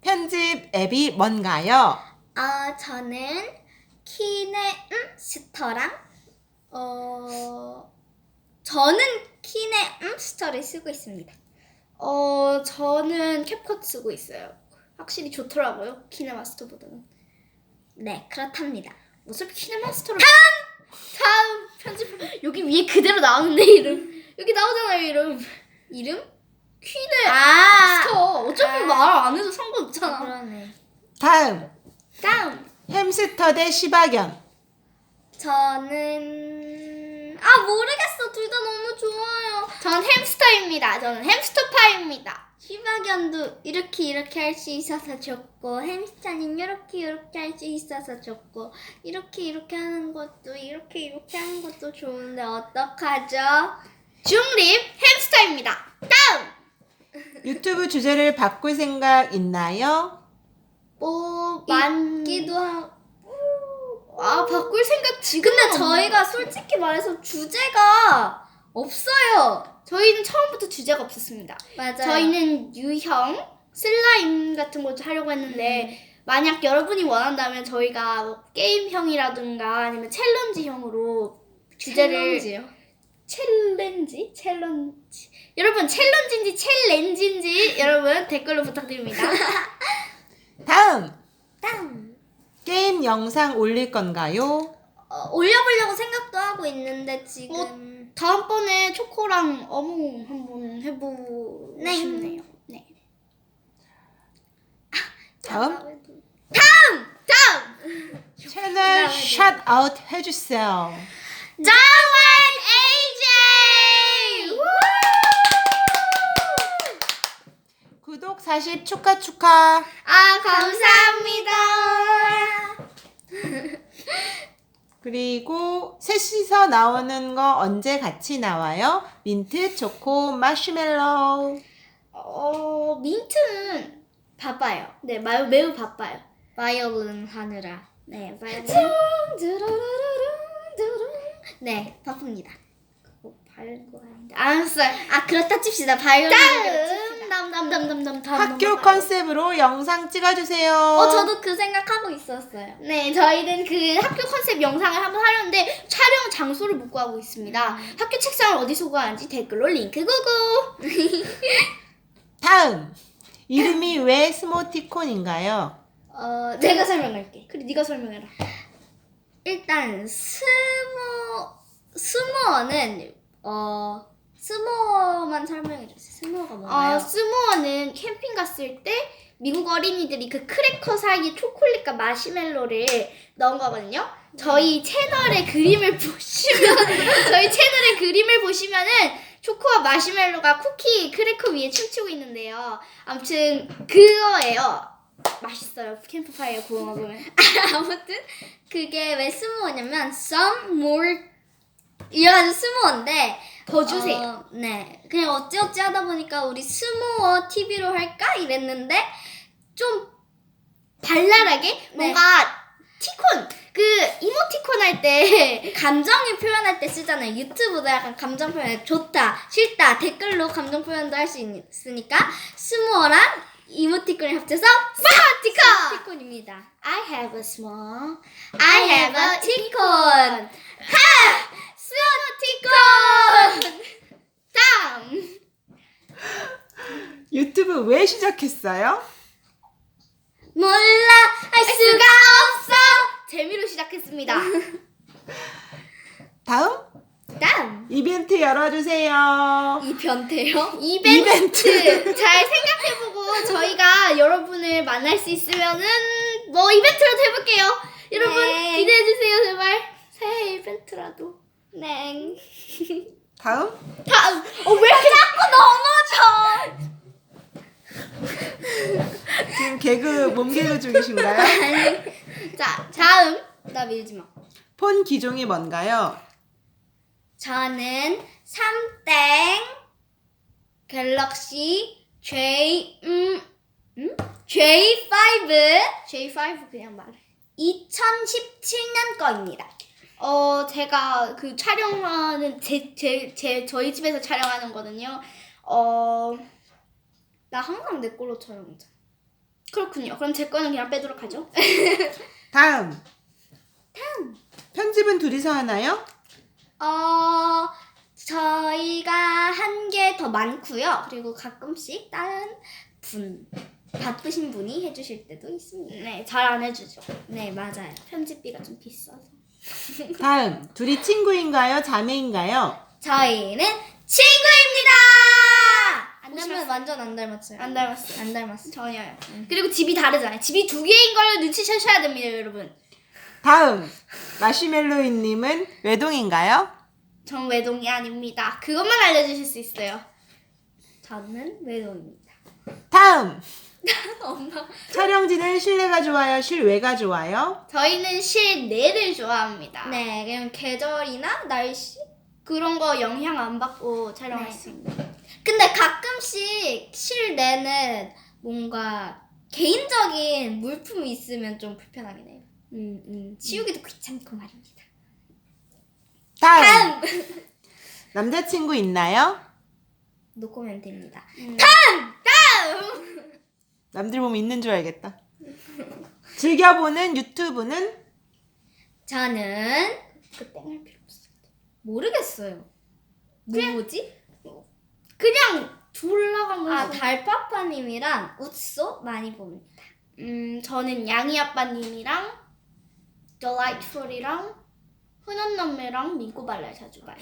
편집 앱이 뭔가요? 저는 키네스터랑 저는 키네스터를 쓰고 있습니다. 저는 캡컷 쓰고 있어요. 확실히 좋더라고요. 키네마스터보다는. 네, 그렇답니다. 어차피 키네마스터로 다음 편집 여기 위에 그대로 나오는데 이름 여기 나오잖아요. 이름 키네마스터. 어차피 말 안 해도 상관없잖아. 그러네. 다음 다음 햄스터 대 시바견. 저는 모르겠어. 둘 다 너무 좋아요. 저는 햄스터입니다. 저는 햄스터파입니다. 시바견도 이렇게 할 수 있어서 좋고, 햄스터는 이렇게 할 수 있어서 좋고, 이렇게 하는 것도 이렇게 하는 것도 좋은데 어떡하죠? 중립 햄스터입니다. 다음 유튜브 주제를 바꿀 생각 있나요? 많기도 하고. 바꿀 생각 지금. 근데 저희가 솔직히 말해서 주제가 없어요. 저희는 처음부터 주제가 없었습니다. 맞아요. 저희는 유형 슬라임 같은 거 하려고 했는데 만약 여러분이 원한다면 저희가 뭐 게임형이라든가 아니면 챌린지형으로 주제를 챌린지 여러분 챌린지인지 여러분 댓글로 부탁드립니다. 다음 땅. 게임 영상 올릴 건가요? 올려보려고 생각도 하고 있는데 지금 다음번에 초코랑 어묵 한번 해보고 네. 싶네요. 네. 다음 다음 채널 샷아웃 해주세요. 다음은 AJ. 구독 40 축하. 감사합니다. 그리고 셋이서 나오는 거 언제 같이 나와요? 민트, 초코, 마시멜로우. 민트는 바빠요. 네, 매우 바빠요. 바이올린 하느라. 네, 바이올린. 네, 바쁩니다. 그거 바른 거 아닌데. 알았어요. 그렇다 칩시다. 바이올린. 다음. 학교 컨셉으로 영상 찍어주세요. 저도 그 생각하고 있었어요. 네, 저희는 그 학교 컨셉 영상을 한번 하려는데 촬영 장소를 못 구하고 있습니다. 학교 책상을 어디서 구하는지 댓글로 링크 구구. 다음 이름이 왜 스모티콘인가요? 내가 설명할게. 그래, 네가 설명해라. 일단 스모어는 스모어만 설명해주세요. 스모어가 뭔가요? 스모어는 캠핑 갔을 때 미국 어린이들이 그 크래커 사이에 초콜릿과 마시멜로를 넣은 거거든요. 저희 채널의 그림을 보시면은 초코와 마시멜로가 쿠키 크래커 위에 춤추고 있는데요. 아무튼 그거예요. 맛있어요. 캠프파이어 구워 먹으면. 아무튼 그게 왜 스모어냐면 some more 이래가지고 스모어인데 더 주세요. 네, 그냥 어찌어찌 하다 보니까 우리 스모어 TV로 할까 이랬는데 좀 발랄하게 뭔가 티콘 그 이모티콘 할 때 감정을 표현할 때 쓰잖아요. 유튜브도 약간 감정 표현 좋다, 싫다 댓글로 감정 표현도 할 수 있으니까 스모어랑 이모티콘을 합쳐서 스모티콘입니다. I have a small, I have a 티콘. 스모티콘. 다음 유튜브 왜 시작했어요? 몰라 할 수가 없어. 재미로 시작했습니다. 다음 이벤트 열어주세요. 이 변태요? 이벤트 잘 생각해보고 저희가 여러분을 만날 수 있으면은 뭐 이벤트라도 해볼게요. 여러분 네. 기대해주세요 제발. 새해 이벤트라도. 네. 다음 왜 이렇게 자꾸 넘어져? 지금 개그 몸개그 중이신가요? 자 다음 나 밀지 마. 폰 기종이 뭔가요? 저는 3땡 갤럭시 J5 그냥 말해. 2017년 거입니다. 제가 그 촬영하는 저희 집에서 촬영하는 거든요. 나 항상 내 걸로 촬영하잖아. 그렇군요. 그럼 제 거는 그냥 빼도록 하죠. 다음. 편집은 둘이서 하나요? 저희가 한 개 더 많고요. 그리고 가끔씩 다른 바쁘신 분이 해주실 때도 있습니다. 네, 잘 안 해주죠. 네, 맞아요. 편집비가 좀 비싸서. 다음. 둘이 친구인가요? 자매인가요? 저희는 친구입니다. 보시면 완전 안 닮았어요. 안 닮았어요. 안 닮았어요. 전혀요. 그리고 집이 다르잖아요. 집이 두 개인 걸 눈치채셔야 됩니다, 여러분. 다음. 마시멜로이님은 외동인가요? 전 외동이 아닙니다. 그것만 알려주실 수 있어요. 저는 외동입니다. 다음. 엄마. 촬영지는 실내가 좋아요? 실외가 좋아요? 저희는 실내를 좋아합니다. 네, 그냥 계절이나 날씨. 그런 거 영향 안 받고 촬영할 네. 수 있는. 근데 가끔씩 실내는 뭔가 개인적인 물품이 있으면 좀 불편하긴 해요. 치우기도 귀찮고 말입니다. 다음. 남자친구 있나요? 노코멘트입니다. 남들 보면 있는 줄 알겠다. 즐겨보는 유튜브는? 저는 그 땡할 필요 없어. 모르겠어요. 뭐지? 그냥 올라가면서. 달파파님이랑 웃소 많이 봅니다. 저는 양이 아빠님이랑 Delightful이랑 흔한남매랑 민꼬발랄 자주 봐요.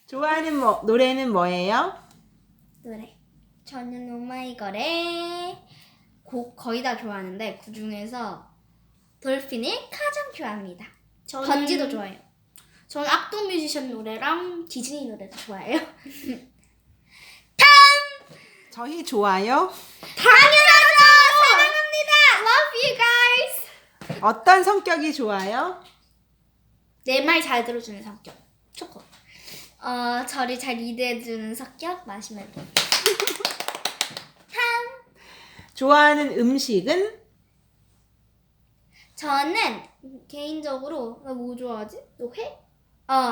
좋아하는 노래는 뭐예요? 노래. 저는 오마이걸의 곡 거의 다 좋아하는데 그 중에서 돌핀을 가장 좋아합니다. 번지도 좋아해요. 저는 악동 뮤지션 노래랑 디즈니 노래도 좋아해요. 저희 좋아요? 당연하죠! 사랑합니다! Love you guys! 어떤 성격이 좋아요? 내 말 잘 들어주는 성격. 초코. 저를 잘 리드해주는 성격 마시멜로. 좋아하는 음식은? 저는 개인적으로 뭐 좋아하지? 너 회?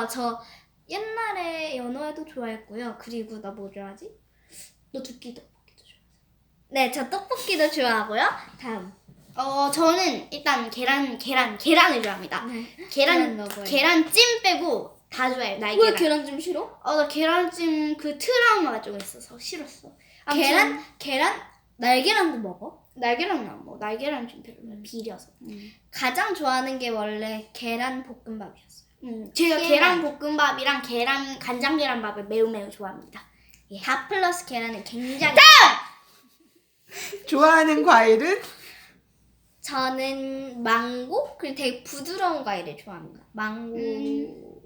저 옛날에 연어회도 좋아했고요. 그리고 나 뭐 좋아하지? 너 두끼 떡볶이도 좋아. 네, 저 떡볶이도 좋아하고요. 다음. 저는 일단 계란을 좋아합니다. 계란 먹어요. 계란찜 빼고 다 좋아해요. 왜 날계란. 계란찜 싫어? 나 계란찜 그 트라우마가 좀 있어서 싫었어. 아무튼 날계란도 먹어? 날계란은 안 먹어. 날계란 좀 별로야. 비려서. 가장 좋아하는 게 원래 계란 볶음밥이었어요. 제가 계란. 계란 볶음밥이랑 간장 계란밥을 매우 좋아합니다. 밥 플러스 계란은 굉장히 좋아하는 과일은? 저는 망고? 그리고 되게 부드러운 과일을 좋아합니다. 망고.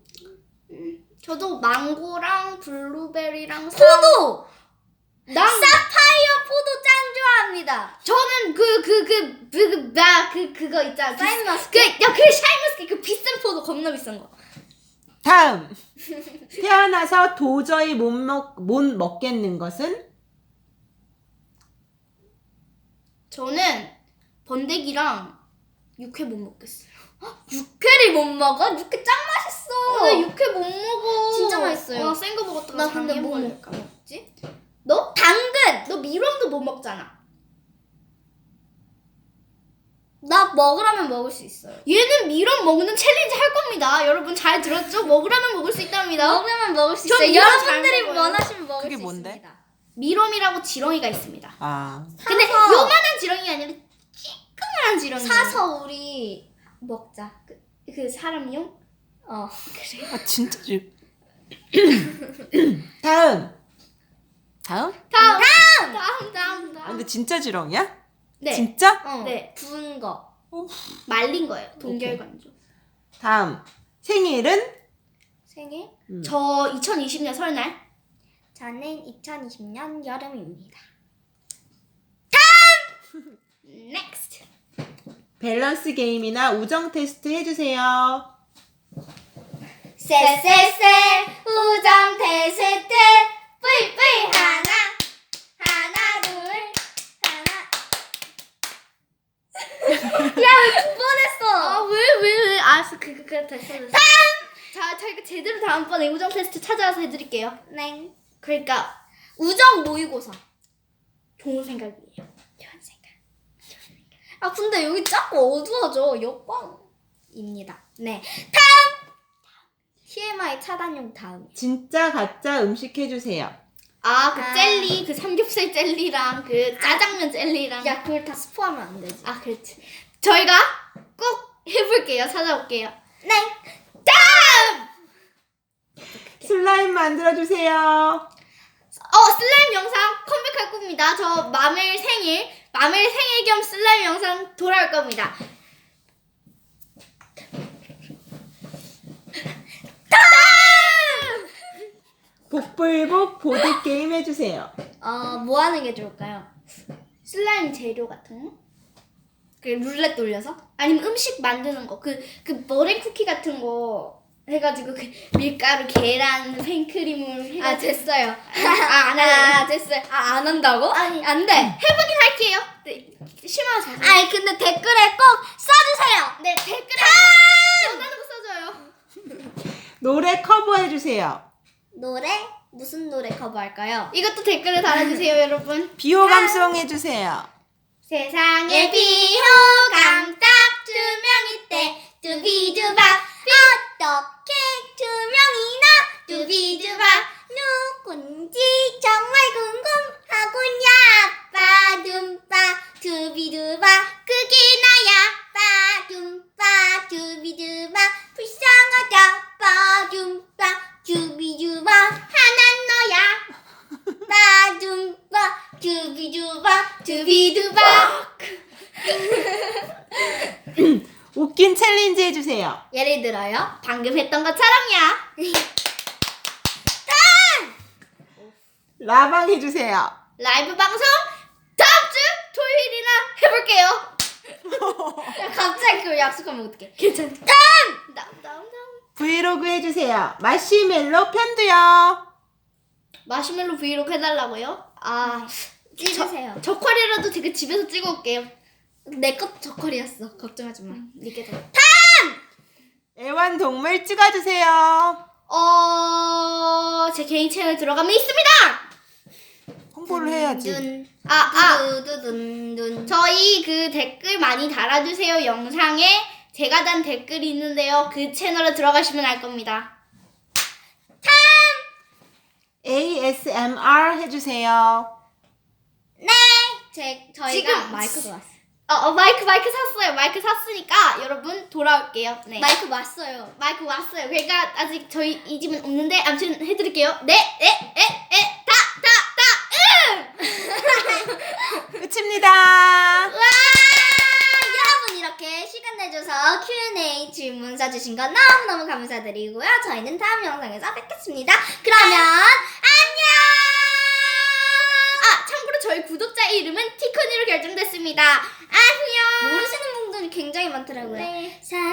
저도 망고랑 블루베리랑 포도! 난 사파이어 포도 짱 좋아합니다. 저는 그거 있잖아. 샤인머스켓? 그 샤인머스켓 그 비싼 포도 겁나 비싼 거. 다음. 태어나서 도저히 못 먹겠는 것은? 저는 번데기랑 육회 못 먹겠어요. 육회를 못 먹어? 육회 짱 맛있어. 나 육회 못 먹어. 진짜 맛있어요. 센 거 먹었다가 나 근데 장애 뭐 걸릴까 봐. 먹지? 너? 당근! 너 미럼도 못 먹잖아. 나 먹으라면 먹을 수 있어요. 얘는 미럼 먹는 챌린지 할 겁니다. 여러분 잘 들었죠? 먹으라면 먹을 수 있답니다. 먹으면 먹을 수 전 있어요. 미럼 여러분들이 잘 먹어요. 원하시면 먹을 그게 수 뭔데? 있습니다. 미럼이라고 지렁이가 있습니다. 아. 근데 사서. 요만한 지렁이가 아니라 찌끄만한 지렁이. 사서 우리 먹자. 그 사람용? 그래. 아, 진짜 다음. 다음? 다음. 아, 근데 진짜 지렁이야? 네. 진짜? 네. 부은 거. 말린 거예요. 동결건조. 다음. 생일은? 생일? 저 2020년 설날. 저는 2020년 여름입니다. Next. 밸런스 게임이나 우정 테스트 해주세요. 쎄쎄쎄 우정 테스트 뿌이뿌이 하나 둘 하나 야왜 두 번 했어? 왜? 알았어. 됐어. 자, 저희가 제대로 다음번에 우정 테스트 찾아와서 해드릴게요. 네. 그러니까 우정 모의고사. 좋은 생각이에요. 좋은 생각. 아 근데 여기 자꾸 어두워져. 역광입니다. 네. 다음. TMI 차단용 다음. 진짜 가짜 음식 해주세요. 그 젤리, 그 삼겹살 젤리랑 그 짜장면 젤리랑. 야 그걸 다 스포하면 안 되지. 그렇지. 저희가 꼭 해볼게요. 찾아올게요. 네. 다음! 슬라임 만들어주세요. 슬라임 영상 컴백할 겁니다. 저 마멜 생일 겸 슬라임 영상 돌아올 겁니다. 다음! 복불복 보드게임 해주세요. 뭐 하는 게 좋을까요? 슬라임 재료 같은 거? 그 룰렛 돌려서? 아니면 음식 만드는 거. 그 머랭 쿠키 같은 거 해가지고 그 밀가루, 계란, 생크림을 해가지고. 됐어요. 안 해요. 됐어요. 안 한다고? 아니, 안 돼. 해보긴 할게요. 네, 실망하지 마세요. 아니 근데 댓글에 꼭 써주세요. 네, 댓글에 원하는 거 써줘요. 노래 커버해주세요. 노래? 무슨 노래 커버할까요? 이것도 댓글에 달아주세요, 여러분. 비호감송 해주세요. 세상에 비호감 딱 2명일 때 두비두바 어떻게 두 명이나 두비두바 누군지 정말 궁금하군요. 빠둠빠 두비두바 그게 나야. 빠둠빠 두비두바 불쌍하다. 빠둠빠 두비두바 하나 너야. 빠둠빠 두비두바 두비두바. 웃긴 챌린지 해주세요. 예를 들어요. 방금 했던 것처럼요. 라방 해주세요. 라이브 방송 다음 주 토요일이나 해볼게요. 갑자기 그걸 약속하면 어떡해. 괜찮아. 다음. 브이로그 해주세요. 마시멜로 편도요. 마시멜로 브이로그 해달라고요? 찍으세요. 저퀄이라도 제가 집에서 찍어올게요. 내 것 저컬이었어. 걱정하지 마. 이게 더. 애완동물 찍어주세요. 제 개인 채널 들어가면 있습니다. 홍보를 해야지. 두두둔둔. 저희 그 댓글 많이 달아주세요. 영상에 제가 단 댓글이 있는데요. 그 채널에 들어가시면 알 겁니다. ASMR 해주세요. 저희가 지금 마이크도 왔어. 마이크 샀어요. 마이크 샀으니까 여러분 돌아올게요. 네. 마이크 왔어요. 마이크 왔어요. 그러니까 아직 저희 이 집은 없는데 아무튼 해드릴게요. 네, 끝입니다. 와! 여러분 이렇게 시간 내줘서 Q&A 질문 써주신 거 너무너무 감사드리고요. 저희는 다음 영상에서 뵙겠습니다. 그러면 안녕! 참고로 저희 구독자 이름은 티코니로 결정됐습니다. 안녕. 모르시는 분들이 굉장히 많더라고요. 네. 사랑해